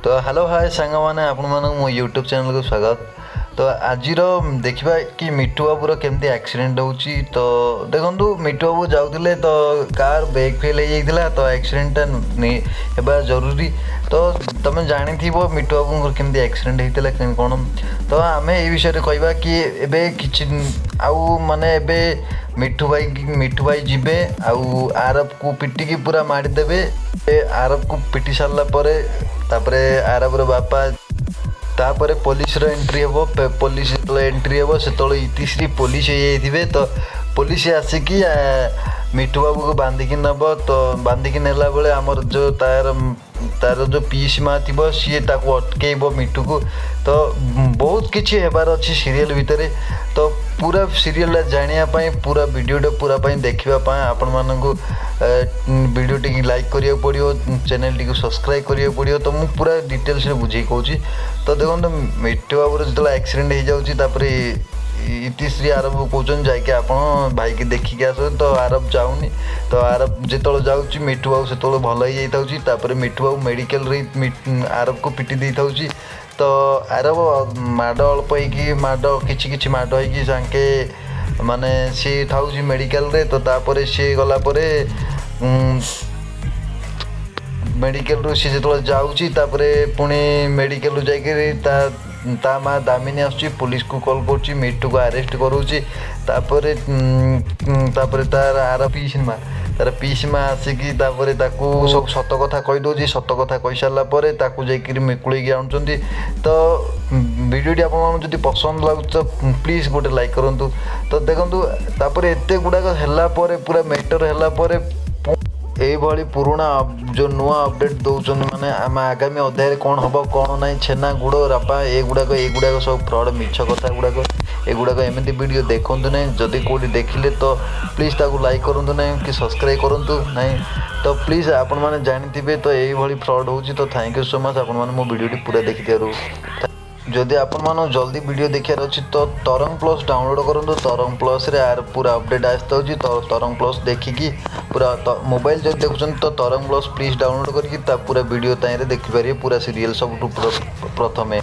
तो hello hi सांग मैंने आपण मो यूट्यूब चैनल को स्वागत। तो आज देखा कि मिठू बाबूर केमती एक्सीडेंट होची। तो देखो मिठू बाबू जाऊे तो कार ब्रेक फेल हो जाता तो एक्सीडेंटा होगा जरूरी। तो तुम जानी मिठू बाबू केमती एक्सीडेंट होता कौन। तो आम ये विषय कहवा कि एबे किछि आउ माने एबे मिठू भाई जीवे आउ आरब को पिटिकी पूरा मारिदेवे। आरब को पिटी सारा तापरे आरब रो बापा तापर पुलिस एंट्री हम पुलिस एंट्री हम से इतिश्री पुलिस हो तो पुलिस आसिकी मिठू बाबू को बांधिकी नब। तो बांधिकी नेला बेले आमर जो तार जो पीसी माँ थी सी अटकेब मिठू को। तो बहुत किसी होबार अच्छी सीरियल भितर। तो पूरा सीरियल जानापी पूरा वीडियो पूरा देखापी आपण मानू वीडियो टी लाइक करिया पड़ो चैनल टी सब्सक्राइब करिया पड़ो। तो मुझे पूरा डिटेल्स बुझे कहूँ। तो देखो मिठू बाबूर जो एक्सीडेंट हो जाऊँगी इतिश्री आरब कौन जाकि आप भाई की देखिक आस। तो आरब जाऊनी तो आरब जो जाऊँगी मिठू बाबू से भल ही जाता। मिठू बाबू मेडिकल आरब को पिटी दे था। तो आरब माड़ अल्प हो कि माड़ हो माने सी था मेडिकल रे। तो तापर सी गलापर मेडिकल रू सी जो जाऊँगी पुणी मेडिकल रू जा ता माँ दामिनी आसुची पुलिस को कॉल कर मिठू को अरेस्ट करोची। तापर तार आर पीसी माँ तार पीसी माँ आसिकी सब सत कथा कहीदे। सत कथा कही सारापर जाकि मुकुड़ी आणुंट। तो वीडियोटी आपड़ी पसंद लगुच तो प्लीज गोटे लाइक करूँ। तो देखो तापर एत गुड़ाक है पूरा मैटर है यही पुराणा जो नुआ अपडेट दौरान माने आम आगामी अध्याय कौन हम कौन ना छेना गुड़ रापा एगुड़ाक सब फ्रड मिछ कथा गुड़ाक एगुड़ाक एमती वीडियो देखु ना। जदि कौटी देखिले तो प्लीज ताकू लाइक करूँ ना कि सब्सक्राइब करूँ ना। तो प्लीज आपण मैंने जानी तो यही फ्रड हो। तो थैंक यू सो मच आपण मैंने मो वीडियो पूरा देखिथारू। जदि आपण मानो जल्दी वीडियो देखार अच्छी तो तरंग प्लस डाउनलोड करूँ। तरंग प्लस रे आर पूरा अपडेट आसता तो तरंग प्लस देखिकी पूरा मोबाइल जब देखुं तो तरंग प्लस प्लीज डाउनलोड करके पूरा वीडियो ताईं देखिपारे पूरा सीरियल सब प्रथमे।